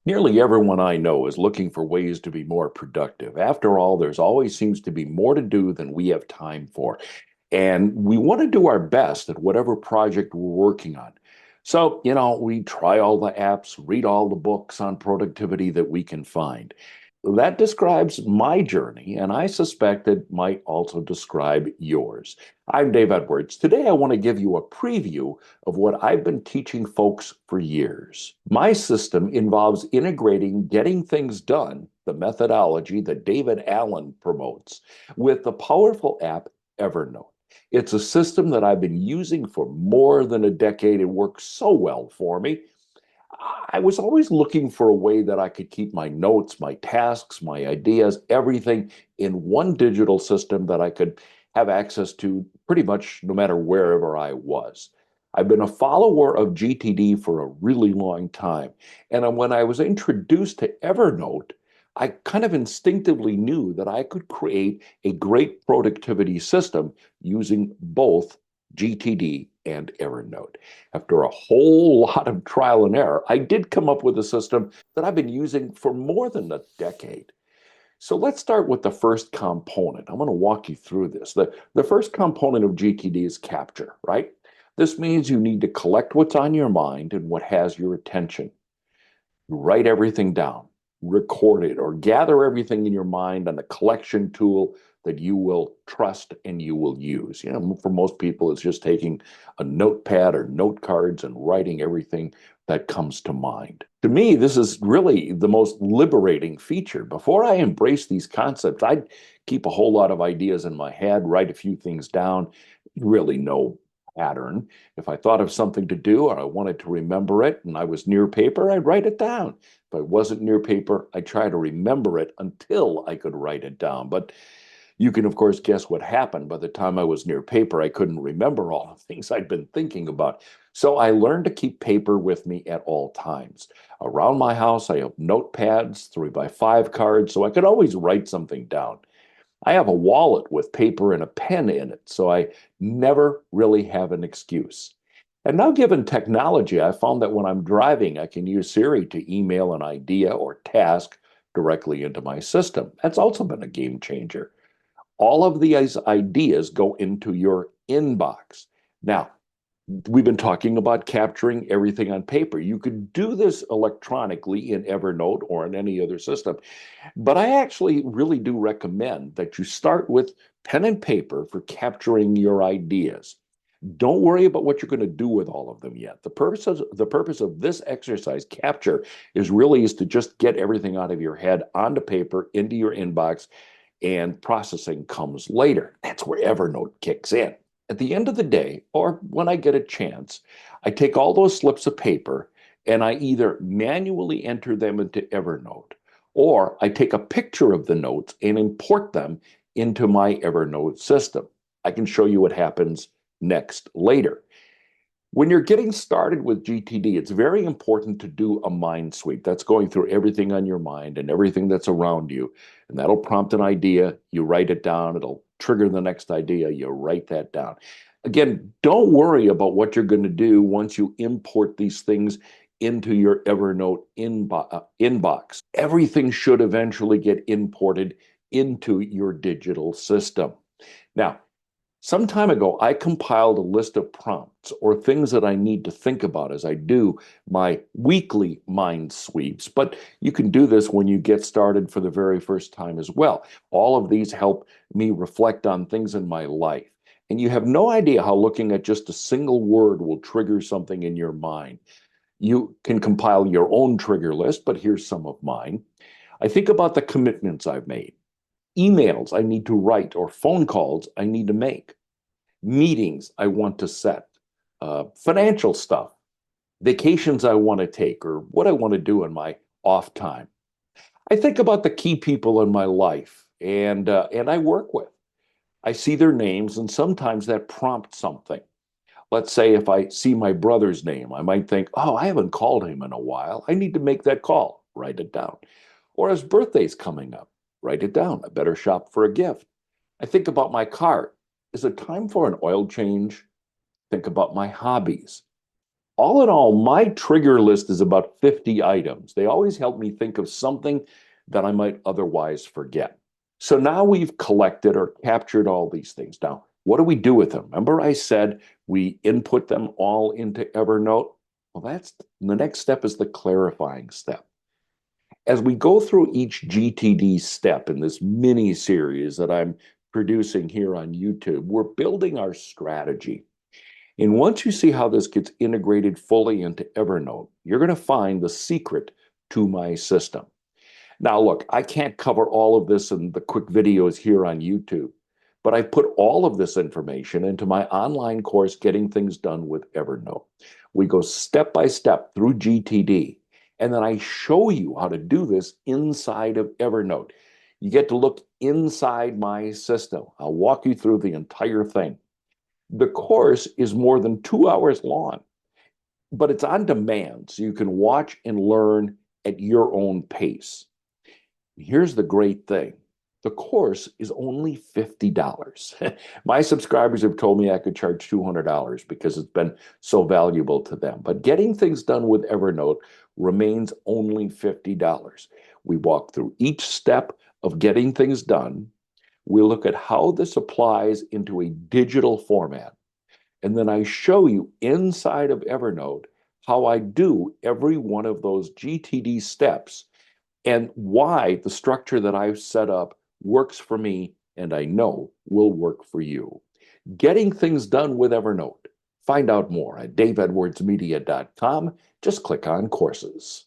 Nearly everyone I know is looking for ways to be more productive. After all, there's always seems to be more to do than we have time for. And we want to do our best at whatever project we're working on. So, we try all the apps, read all the books on productivity that we can find. That describes my journey, and I suspect it might also describe yours. I'm Dave Edwards. Today, I want to give you a preview of what I've been teaching folks for years. My system involves integrating getting things done, the methodology that David Allen promotes, with the powerful app Evernote. It's a system that I've been using for more than a decade. It works so well for me. I was always looking for a way that I could keep my notes, my tasks, my ideas, everything in one digital system that I could have access to pretty much no matter wherever I was. I've been a follower of GTD for a really long time. And when I was introduced to Evernote, I kind of instinctively knew that I could create a great productivity system using both GTD and Evernote. After a whole lot of trial and error, I did come up with a system that I've been using for more than a decade. So let's start with the first component. I'm going to walk you through this. The first component of GTD is capture, right? This means you need to collect what's on your mind and what has your attention. Write everything down, record it, or gather everything in your mind on a collection tool that you will trust and you will use. For most people, it's just taking a notepad or note cards and writing everything that comes to mind. To me, this is really the most liberating feature. Before I embraced these concepts, I'd keep a whole lot of ideas in my head, write a few things down, really no pattern. If I thought of something to do or I wanted to remember it and I was near paper, I'd write it down. If I wasn't near paper, I'd try to remember it until I could write it down. But you can, of course, guess what happened. By the time I was near paper, I couldn't remember all the things I'd been thinking about. So I learned to keep paper with me at all times. Around my house, I have notepads, 3x5 cards, so I could always write something down. I have a wallet with paper and a pen in it, so I never really have an excuse. And now, given technology, I found that when I'm driving, I can use Siri to email an idea or task directly into my system. That's also been a game changer. All of these ideas go into your inbox. Now, we've been talking about capturing everything on paper. You could do this electronically in Evernote or in any other system, but I actually really do recommend that you start with pen and paper for capturing your ideas. Don't worry about what you're going to do with all of them yet. The purpose of this exercise, capture, is to just get everything out of your head onto paper into your inbox, and processing comes later. That's where Evernote kicks in. At the end of the day, or when I get a chance, I take all those slips of paper and I either manually enter them into Evernote or I take a picture of the notes and import them into my Evernote system. I can show you what happens next later. When you're getting started with GTD, it's very important to do a mind sweep. That's going through everything on your mind and everything that's around you. And that'll prompt an idea. You write it down. It'll trigger the next idea. You write that down. Again, don't worry about what you're going to do once you import these things into your Evernote inbox. Everything should eventually get imported into your digital system. Now, some time ago, I compiled a list of prompts or things that I need to think about as I do my weekly mind sweeps. But you can do this when you get started for the very first time as well. All of these help me reflect on things in my life. And you have no idea how looking at just a single word will trigger something in your mind. You can compile your own trigger list, but here's some of mine. I think about the commitments I've made, emails I need to write, or phone calls I need to make, meetings I want to set, financial stuff, vacations I want to take, or what I want to do in my off time. I think about the key people in my life and I work with. I see their names, and sometimes that prompts something. Let's say if I see my brother's name, I might think, oh, I haven't called him in a while. I need to make that call. Write it down. Or his birthday's coming up. Write it down. I better shop for a gift. I think about my car. Is it time for an oil change? Think about my hobbies. All in all, my trigger list is about 50 items. They always help me think of something that I might otherwise forget. So now we've collected or captured all these things. Now, what do we do with them? Remember, I said we input them all into Evernote? Well, that's the next step is the clarifying step. As we go through each GTD step in this mini series that I'm producing here on YouTube, we're building our strategy. And once you see how this gets integrated fully into Evernote, you're going to find the secret to my system. Now, look, I can't cover all of this in the quick videos here on YouTube, but I've put all of this information into my online course, Getting Things Done with Evernote. We go step by step through GTD, and then I show you how to do this inside of Evernote. You get to look inside my system. I'll walk you through the entire thing. The course is more than 2 hours long, but it's on demand, so you can watch and learn at your own pace. Here's the great thing. The course is only $50. My subscribers have told me I could charge $200 because it's been so valuable to them. But getting things done with Evernote remains only $50. We walk through each step of getting things done. We look at how this applies into a digital format. And then I show you inside of Evernote how I do every one of those GTD steps and why the structure that I've set up works for me and I know will work for you. Getting things done with Evernote. Find out more at daveedwardsmedia.com. Just click on courses.